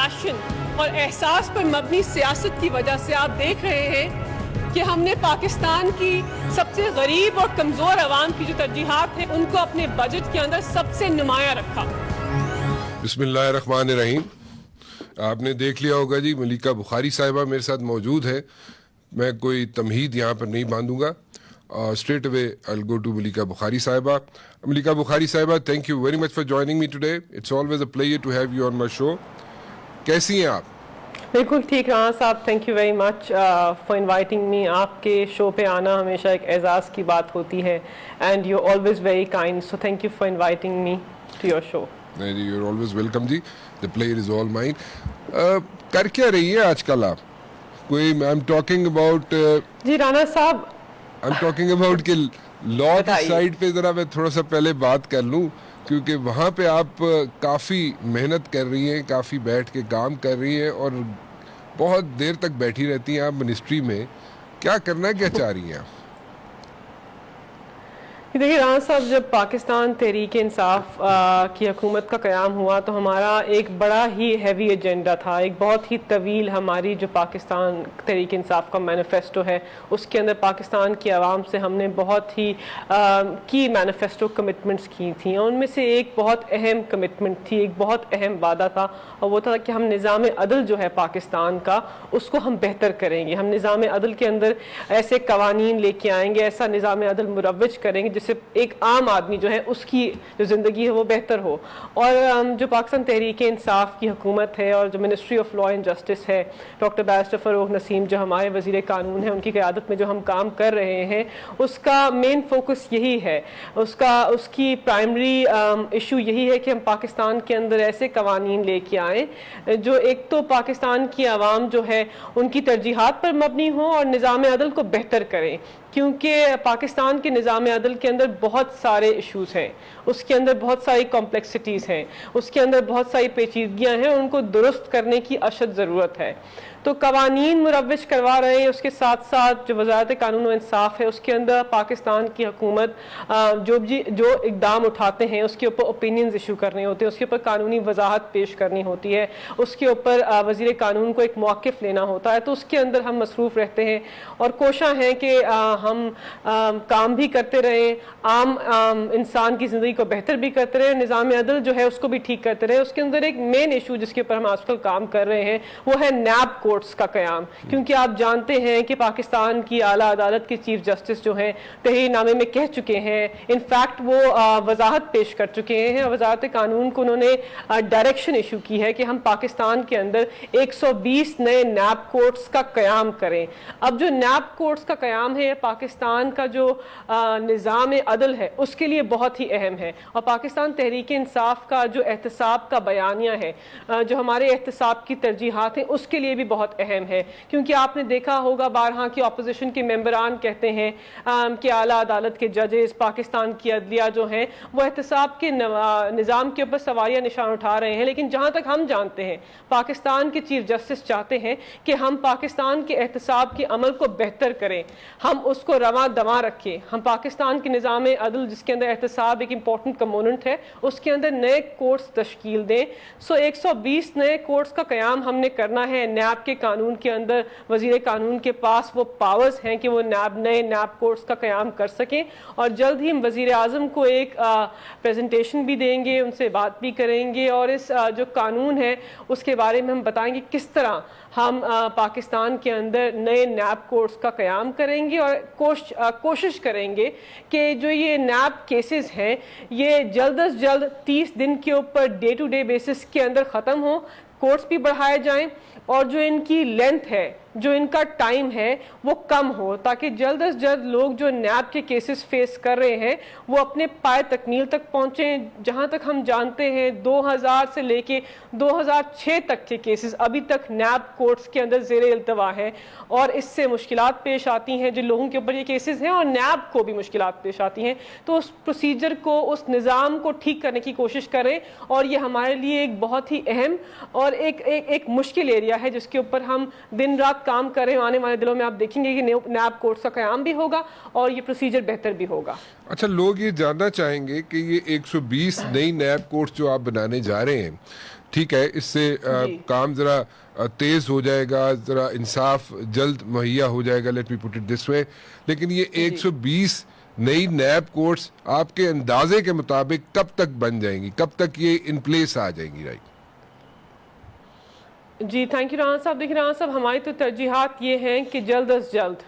پیشن اور احساس پر مبنی سیاست کی وجہ سے آپ دیکھ رہے ہیں کہ ہم نے پاکستان کی سب سے غریب اور کمزور عوام کی جو ترجیحات ہیں ان کو اپنے بجٹ کے اندر سب سے نمایاں رکھا. بسم اللہ الرحمن الرحیم. آپ نے دیکھ لیا ہوگا جی ملیکہ بخاری صاحبہ میرے ساتھ موجود ہے. میں کوئی تمہید یہاں پر نہیں باندھوں گا. Straight away I'll go to Malika Bukhari Saiba. Malika Bukhari Saiba, thank you very much for joining me today. It's always a pleasure to have you on my show. کیسی ہیں آپ؟ بالکل ٹھیک رانا صاحب, thank you very much for inviting می. آپ کے شو پہ آنا ہمیشہ ایک اعزاز کی بات ہوتی ہے and you always very kind, so thank you for inviting me to your show. You are always welcome ji. The pleasure is all mine. کر کیا رہی ہے آج کل آپ؟ کوئی I am talking about ji Rana صاحب, I'm talking about کہ لا کی سائڈ پہ ذرا میں تھوڑا سا پہلے بات کر لوں, کیونکہ وہاں پہ آپ کافی محنت کر رہی ہیں, کافی بیٹھ کے کام کر رہی ہیں اور بہت دیر تک بیٹھی رہتی ہیں آپ منسٹری میں. کیا کرنا ہے, کیا چاہ رہی ہیں آپ؟ دیکھیے رانا صاحب, جب پاکستان تحریک انصاف کی حکومت کا قیام ہوا تو ہمارا ایک بڑا ہی ہیوی ایجنڈا تھا, ایک بہت ہی طویل ہماری جو پاکستان تحریک انصاف کا مینیفیسٹو ہے اس کے اندر پاکستان کی عوام سے ہم نے بہت ہی کی مینیفیسٹو کمٹمنٹس کی تھیں. ان میں سے ایک بہت اہم کمٹمنٹ تھی, ایک بہت اہم وعدہ تھا, اور وہ تھا کہ ہم نظام عدل جو ہے پاکستان کا اس کو ہم بہتر کریں گے. ہم نظام عدل کے اندر ایسے قوانین لے کے آئیں گے, ایسا نظام عدل مروج کریں گے جس سے ایک عام آدمی جو ہے اس کی جو زندگی ہے وہ بہتر ہو. اور جو پاکستان تحریک انصاف کی حکومت ہے اور جو ministry of law and justice ہے, ڈاکٹر بیرسٹر فروغ نسیم جو ہمارے وزیر قانون ہیں, ان کی قیادت میں جو ہم کام کر رہے ہیں, اس کا مین فوکس یہی ہے, اس کی پرائمری ایشو یہی ہے کہ ہم پاکستان کے اندر ایسے قوانین لے کے آئیں جو ایک تو پاکستان کی عوام جو ہے ان کی ترجیحات پر مبنی ہوں اور نظام عدل کو بہتر کریں. کیونکہ پاکستان کے نظام عدل کے اندر بہت سارے ایشوز ہیں, اس کے اندر بہت ساری کمپلیکسٹیز ہیں, اس کے اندر بہت ساری پیچیدگیاں ہیں, ان کو درست کرنے کی اشد ضرورت ہے. تو قوانین مروج کروا رہے ہیں. اس کے ساتھ ساتھ جو وزارت قانون و انصاف ہے اس کے اندر پاکستان کی حکومت جو اقدام اٹھاتے ہیں اس کے اوپر اوپینینز ایشو کرنے ہوتے ہیں, اس کے اوپر قانونی وضاحت پیش کرنی ہوتی ہے, اس کے اوپر وزیر قانون کو ایک موقف لینا ہوتا ہے. تو اس کے اندر ہم مصروف رہتے ہیں اور کوشاں ہیں کہ ہم کام بھی کرتے رہیں, عام انسان کی زندگی کو بہتر بھی کرتے رہیں, نظام عدل جو ہے اس کو بھی ٹھیک کرتے رہیں. اس کے اندر ایک مین ایشو جس کے اوپر ہم آج کل کام کر رہے ہیں وہ ہے نیب کورٹس کا قیام. کیونکہ آپ جانتے ہیں کہ پاکستان کی اعلیٰ عدالت کے چیف جسٹس جو ہیں تحریر نامے میں کہہ چکے ہیں, انفیکٹ وہ وضاحت پیش کر چکے ہیں, وزارت قانون کو انہوں نے ڈائریکشن ایشو کی ہے کہ ہم پاکستان کے اندر 120 نئے نیب کورٹس کا قیام کریں. اب جو نیب کورٹس کا قیام ہے پاکستان کا جو نظام عدل ہے اس کے لیے بہت ہی اہم ہے, اور پاکستان تحریک انصاف کا جو احتساب کا بیانیہ ہے, جو ہمارے احتساب کی ترجیحات ہیں اس کے لیے بھی بہت اہم ہے. کیونکہ آپ نے دیکھا ہوگا بارہا کی اپوزیشن کے ممبران کہتے ہیں کہ اعلیٰ عدالت کے ججز, پاکستان کی عدلیہ جو ہیں وہ احتساب کے نظام کے اوپر سواریہ نشان اٹھا رہے ہیں, لیکن جہاں تک ہم جانتے ہیں پاکستان کے چیف جسٹس چاہتے ہیں کہ ہم پاکستان کے احتساب کے عمل کو بہتر کریں, ہم اس کو رواں دواں رکھیں. ہم پاکستان کے نظام عدل جس کے اندر احتساب ایک امپورٹنٹ کمپوننٹ ہے اس کے اندر نئے کورٹس تشکیل دیں. 120 نئے کورٹس کا قیام ہم نے کرنا ہے. نیب کے قانون کے اندر وزیر قانون کے پاس وہ پاورز ہیں کہ وہ نئے نیب کورٹس کا قیام کر سکیں, اور جلد ہی ہم وزیر اعظم کو ایک پریزنٹیشن بھی دیں گے, ان سے بات بھی کریں گے, اور اس جو قانون ہے اس کے بارے میں ہم بتائیں گے کس طرح ہم پاکستان کے اندر نئے نیب کورٹس کا قیام کریں گے, اور کوشش کریں گے کہ جو یہ نیب کیسز ہیں یہ جلد از جلد 30 دن کے اوپر ڈے ٹو ڈے بیسس کے اندر ختم ہوں, کورٹس بھی بڑھائے جائیں, اور جو ان کی لینتھ ہے, جو ان کا ٹائم ہے وہ کم ہو, تاکہ جلد از جلد لوگ جو نیب کے کیسز فیس کر رہے ہیں وہ اپنے پائے تکمیل تک پہنچیں. جہاں تک ہم جانتے ہیں 2000 سے لے کے 2006 تک کے کیسز ابھی تک نیب کورٹس کے اندر زیر التوا ہیں, اور اس سے مشکلات پیش آتی ہیں جو لوگوں کے اوپر یہ کیسز ہیں, اور نیب کو بھی مشکلات پیش آتی ہیں. تو اس پروسیجر کو, اس نظام کو ٹھیک کرنے کی کوشش کریں, اور یہ ہمارے لیے ایک بہت ہی اہم اور ایک مشکل ایریا ہے جس کے اوپر ہم دن رات کام کر رہے ہیں. آنے والے دنوں میں آپ دیکھیں گے کہ نیب کورٹس کا قیام بھی ہوگا اور یہ پروسیجر بہتر بھی ہوگا. اچھا, لوگ یہ جاننا چاہیں گے کہ یہ 120 نئی نیب کورٹس جو آپ بنانے جا رہے ہیں ٹھیک ہے, اس سے کام ذرا تیز ہو جائے گا, ذرا انصاف جلد مہیا ہو جائے گا, let me put it this وے. لیکن یہ 120 نئی نیب کورٹس آپ کے اندازے کے مطابق کب تک بن جائیں گی, کب تک یہ ان پلیس آ جائیں گی؟ رائٹ. جی تھینک یو رانا صاحب. دیکھیے رانا صاحب, ہماری تو ترجیحات یہ ہیں کہ جلد از جلد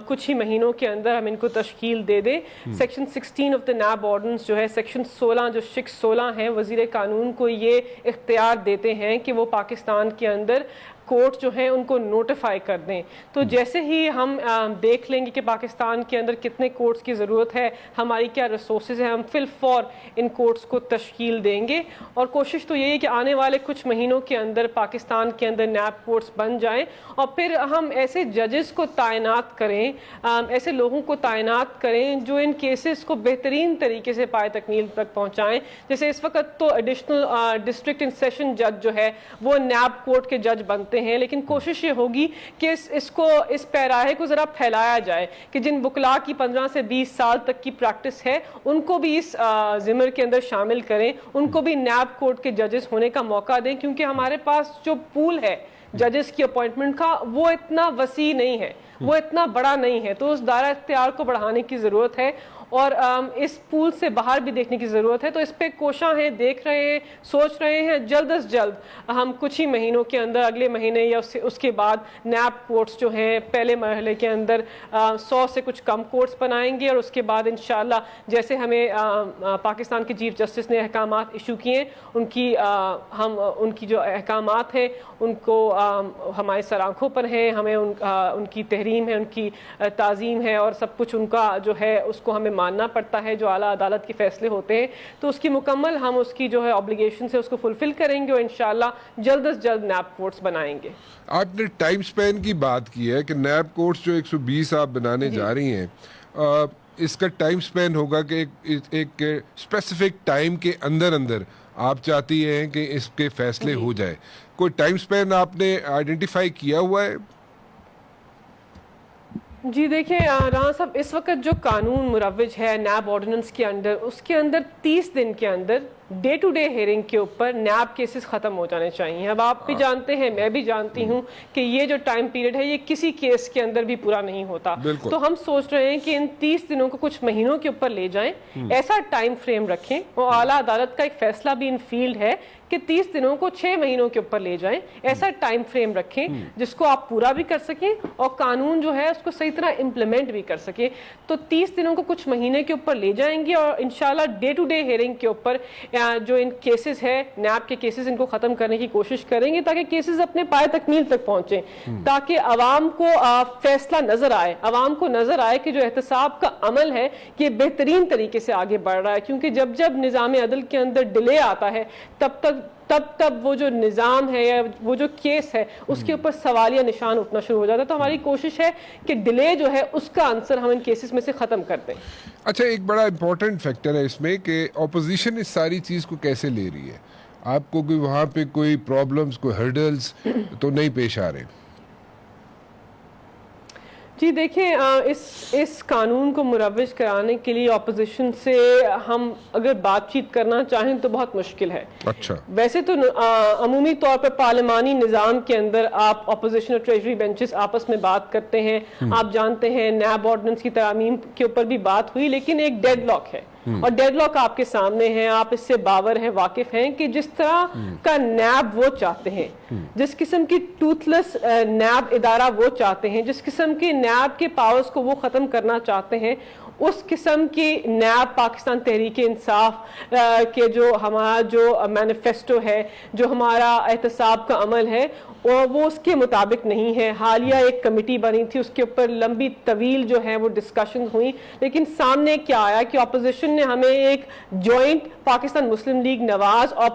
کچھ ہی مہینوں کے اندر ہم ان کو تشکیل دے دیں. Section 16 of the NAB ordinance جو ہے, سیکشن 16 جو شک 16 ہیں, وزیر قانون کو یہ اختیار دیتے ہیں کہ وہ پاکستان کے اندر کورٹ جو ہیں ان کو نوٹیفائی کر دیں. تو جیسے ہی ہم دیکھ لیں گے کہ پاکستان کے اندر کتنے کورٹس کی ضرورت ہے, ہماری کیا ریسورسز ہیں, ہم فی الفور ان کورٹس کو تشکیل دیں گے. اور کوشش تو یہ ہے کہ آنے والے کچھ مہینوں کے اندر پاکستان کے اندر نیب کورٹس بن جائیں, اور پھر ہم ایسے ججز کو تعینات کریں, ایسے لوگوں کو تعینات کریں جو ان کیسز کو بہترین طریقے سے پائے تکمیل تک پہنچائیں. جیسے اس وقت تو ایڈیشنل ڈسٹرکٹ اینڈ سیشن جج جو ہے وہ نیب کورٹ کے جج بنتے ہیں, لیکن کوشش یہ ہوگی کہ اس پیراہے کو ذرا پھیلایا جائے کہ جن وکلاء کی 15 سے 20 سال تک کی پریکٹس ہے ان کو بھی اس ضمر کے اندر شامل کریں, ان کو بھی نیب کورٹ کے ججز ہونے کا موقع دیں, کیونکہ ہمارے پاس جو پول ہے ججز کی اپوائنٹمنٹ کا وہ اتنا وسیع نہیں ہے, وہ اتنا بڑا نہیں ہے. تو اس دائرہ اختیار کو بڑھانے کی ضرورت ہے, اور اس پول سے باہر بھی دیکھنے کی ضرورت ہے. تو اس پہ کوشاں ہیں, دیکھ رہے ہیں, سوچ رہے ہیں. جلد از جلد ہم کچھ ہی مہینوں کے اندر, اگلے مہینے یا اس کے بعد نیب کورٹس جو ہیں پہلے مرحلے کے اندر 100 سے کچھ کم کورٹس بنائیں گے, اور اس کے بعد انشاءاللہ جیسے ہمیں پاکستان کے چیف جسٹس نے احکامات ایشو کیے, ان کی جو احکامات ہیں ان کو ہمارے سر آنکھوں پر ہیں, ہمیں ان کی تحریم ہے, ان کی تعظیم ہے, اور سب کچھ ان کا جو ہے اس کو ہمیں ماننا پڑتا ہے جو اعلیٰ عدالت کے فیصلے ہوتے ہیں. تو اس کی مکمل ہم اس کی جو ہے آبلیگیشن سے اس کو فلفل کریں گے, اور انشاءاللہ جلد از جلد نیب کورٹس بنائیں گے. آپ نے ٹائم سپین کی بات کی ہے کہ نیب کورٹس جو 120 آپ بنانے جا رہی ہیں, اس کا ٹائم سپین ہوگا کہ ایک اسپیسیفک ٹائم کے اندر آپ چاہتی ہیں کہ اس کے فیصلے ہو جائے. کوئی ٹائم سپین آپ نے آئیڈینٹیفائی کیا ہوا ہے؟ جی دیکھیں رانا صاحب, اس وقت جو قانون مروج ہے نیب آرڈیننس کے اندر, اس کے اندر 30 دن کے another day to day hearing کے اوپر نیب کیسز ختم ہو جانے چاہیے. اب آپ بھی جانتے ہیں, میں بھی جانتی ہوں کہ یہ جو ٹائم پیریڈ ہے یہ کسی کیس کے اندر بھی پورا نہیں ہوتا. تو ہم سوچ رہے ہیں کہ ان 30 دنوں کو کچھ مہینوں کے اوپر لے جائیں, ایسا ٹائم فریم رکھیں, اور اعلیٰ عدالت کا ایک فیصلہ بھی ان فیلڈ ہے کہ 30 دنوں کو 6 مہینوں کے اوپر لے جائیں. ایسا ٹائم فریم رکھیں جس کو آپ پورا بھی کر سکیں اور قانون جو ہے اس کو صحیح طرح امپلیمنٹ بھی کر سکیں. تو 30 دنوں کو کچھ مہینے کے اوپر لے جائیں گے, اور انشاءاللہ ڈے ٹو ڈے ہیئرنگ کے اوپر جو ان کیسز ہے نیب کے کیسز, ان کو ختم کرنے کی کوشش کریں گے تاکہ کیسز اپنے پائے تکمیل تک پہنچیں, تاکہ عوام کو فیصلہ نظر آئے, عوام کو نظر آئے کہ جو احتساب کا عمل ہے یہ بہترین طریقے سے آگے بڑھ رہا ہے. کیونکہ جب نظام عدل کے اندر ڈیلے آتا ہے تب وہ جو نظام ہے یا وہ جو کیس ہے اس کے اوپر سوالیہ نشان اٹھنا شروع ہو جاتا ہے. تو ہماری کوشش ہے کہ ڈیلے جو ہے اس کا آنسر ہم ان کیسز میں سے ختم کر دیں. اچھا, ایک بڑا امپورٹنٹ فیکٹر ہے اس میں کہ اپوزیشن اس ساری چیز کو کیسے لے رہی ہے. آپ کو کوئی وہاں پہ کوئی پرابلمز, کوئی ہرڈلز تو نہیں پیش آ رہے؟ جی دیکھیں, اس قانون کو مروج کرانے کے لیے اپوزیشن سے ہم اگر بات چیت کرنا چاہیں تو بہت مشکل ہے. اچھا, ویسے تو عمومی طور پر پارلیمانی نظام کے اندر آپ اپوزیشن اور ٹریجری بینچز آپس میں بات کرتے ہیں. آپ جانتے ہیں نیب آرڈیننس کی ترامیم کے اوپر بھی بات ہوئی, لیکن ایک ڈیڈ لاک ہے, اور ڈیڈ لاک آپ کے سامنے ہے, آپ اس سے باور ہیں, واقف ہیں کہ جس طرح کا نیب وہ چاہتے ہیں, جس قسم کی ٹوتھ لیس نیب ادارہ وہ چاہتے ہیں, جس قسم کی نیب کے پاورز کو وہ ختم کرنا چاہتے ہیں, اس قسم کی نیب پاکستان تحریک انصاف کے جو ہمارا جو مینیفیسٹو ہے, جو ہمارا احتساب کا عمل ہے, اور وہ اس کے مطابق نہیں ہے. حالیہ ایک کمیٹی بنی تھی, اس کے اوپر لمبی طویل جو ہے وہ ڈسکشن ہوئی, لیکن سامنے کیا آیا کہ اپوزیشن نے ہمیں ایک جوائنٹ پاکستان مسلم لیگ نواز اور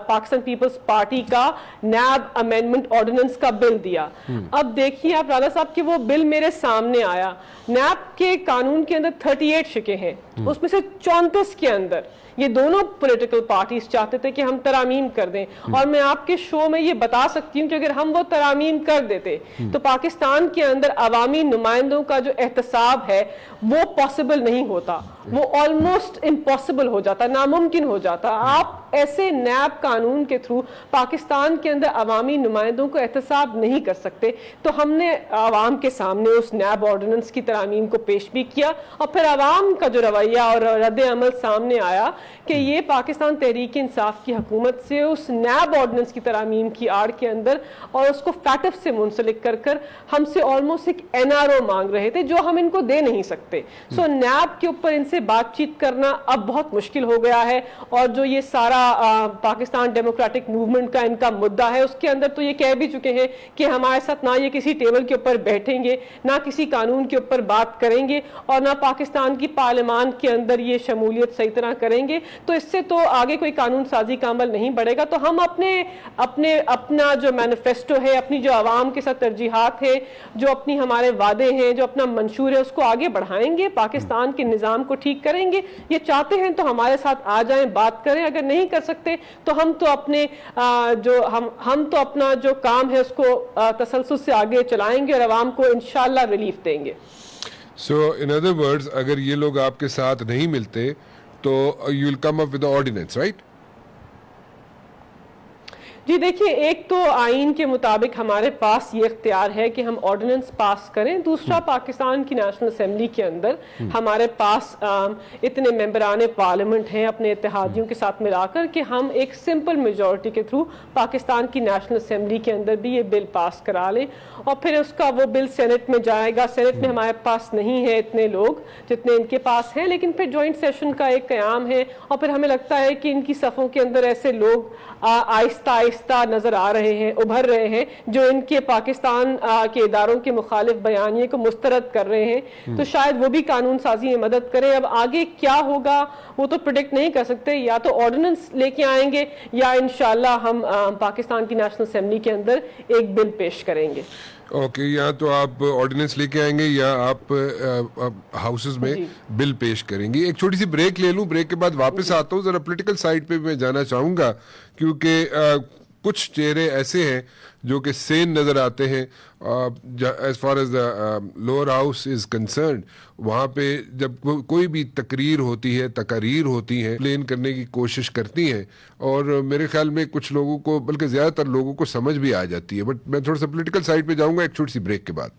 پاکستان پیپلز پارٹی کا نیب امینڈمنٹ آرڈیننس کا بل دیا. اب دیکھیے آپ رانا صاحب کہ وہ بل میرے سامنے آیا, نیب کے قانون کے اندر 38 شکیں ہیں, اس میں سے 34 کے اندر یہ دونوں پولیٹیکل پارٹیز چاہتے تھے کہ ہم ترامیم کر دیں. اور میں آپ کے شو میں یہ بتا سکتی ہوں کہ اگر ہم وہ ترامیم کر دیتے تو پاکستان کے اندر عوامی نمائندوں کا جو احتساب ہے وہ پاسبل نہیں ہوتا. وہ آلموسٹ امپاسبل ہو جاتا، ناممکن ہو جاتا. آپ ایسے نیب قانون کے تھرو پاکستان کے اندر عوامی نمائندوں کو احتساب نہیں کر سکتے. تو ہم نے عوام کے سامنے اس نیب آرڈیننس کی ترامیم کو پیش بھی کیا، اور پھر عوام کا جو رویہ اور رد عمل سامنے آیا کہ یہ پاکستان تحریک انصاف کی حکومت سے اس نیب آرڈیننس کی ترامیم کی آڑ کے اندر اور اس کو فیٹف سے منسلک کر کر ہم سے آلموسٹ ایک NRO مانگ رہے تھے جو ہم ان کو دے نہیں سکتے. سو نیب کے اوپر ان سے بات چیت کرنا اب بہت مشکل ہو گیا ہے. اور جو یہ سارا پاکستان ڈیموکریٹک موومنٹ کا ان کا مدعا ہے، اس کے اندر تو یہ کہہ بھی چکے ہیں کہ ہمارے ساتھ نہ یہ کسی ٹیبل کے اوپر بیٹھیں گے، نہ کسی قانون کے اوپر بات کریں گے، اور نہ پاکستان کی پارلیمان کے اندر یہ شمولیت صحیح طرح کریں گے. تو اس سے تو آگے کوئی قانون سازی کا عمل نہیں بڑھے گا. تو ہم اپنا جو مینیفیسٹو ہے، اپنی جو عوام کے ساتھ ترجیحات ہیں، جو اپنی ہمارے وعدے ہیں، جو اپنا منشور ہے، اس کو آگے بڑھائیں گے، پاکستان کے نظام کو ٹھیک کریں گے. یہ چاہتے ہیں تو ہمارے ساتھ آ جائیں، بات کریں. اگر نہیں کر سکتے تو ہم تو اپنا جو کام ہے اس کو تسلسل سے آگے چلائیں گے اور عوام کو انشاءاللہ ریلیف دیں گے. So in other words, اگر یہ لوگ آپ کے ساتھ نہیں ملتے تو you will come up with the ordinance, right? جی دیکھیے، ایک تو آئین کے مطابق ہمارے پاس یہ اختیار ہے کہ ہم آرڈیننس پاس کریں. دوسرا، پاکستان کی نیشنل اسمبلی کے اندر ہمارے پاس اتنے ممبران پارلیمنٹ ہیں اپنے اتحادیوں کے ساتھ ملا کر کہ ہم ایک سمپل میجورٹی کے تھرو پاکستان کی نیشنل اسمبلی کے اندر بھی یہ بل پاس کرا لیں، اور پھر اس کا وہ بل سینٹ میں جائے گا. سینٹ میں ہمارے پاس نہیں ہے اتنے لوگ جتنے ان کے پاس ہیں، لیکن پھر جوائنٹ سیشن کا ایک قیام ہے، اور پھر ہمیں لگتا ہے کہ ان کی صفوں کے اندر ایسے لوگ آہستہ آہستہ نظر آ رہے ہیں، ابھر رہے ہیں، جو ان کے پاکستان کے اداروں کے مخالف بیانیے کو مسترد کر رہے ہیں. تو شاید وہ بھی قانون سازی میں مدد کرے. اب آگے کیا ہوگا وہ تو پریڈکٹ نہیں کر سکتے. یا تو آرڈیننس لے کے آئیں گے، یا انشاءاللہ ہم پاکستان کی نیشنل اسمبلی کے اندر ایک بل پیش کریں گے. اوکے، یا تو آپ آرڈیننس لے کے آئیں گے یا آپ ہاؤسز میں بل پیش کریں گے. ایک چھوٹی سی بریک لے لوں، بریک کے بعد واپس آتا ہوں. ذرا پولیٹیکل سائڈ پہ میں جانا چاہوں گا، کیونکہ کچھ چہرے ایسے ہیں جو کہ سین نظر آتے ہیں. As far as the lower house is concerned, وہاں پہ جب کوئی بھی تقریر ہوتی ہیں پلین کرنے کی کوشش کرتی ہیں، اور میرے خیال میں کچھ لوگوں کو، بلکہ زیادہ تر لوگوں کو سمجھ بھی آ جاتی ہے. بٹ میں تھوڑا سا پولیٹیکل سائڈ پہ جاؤں گا ایک چھوٹی سی بریک کے بعد.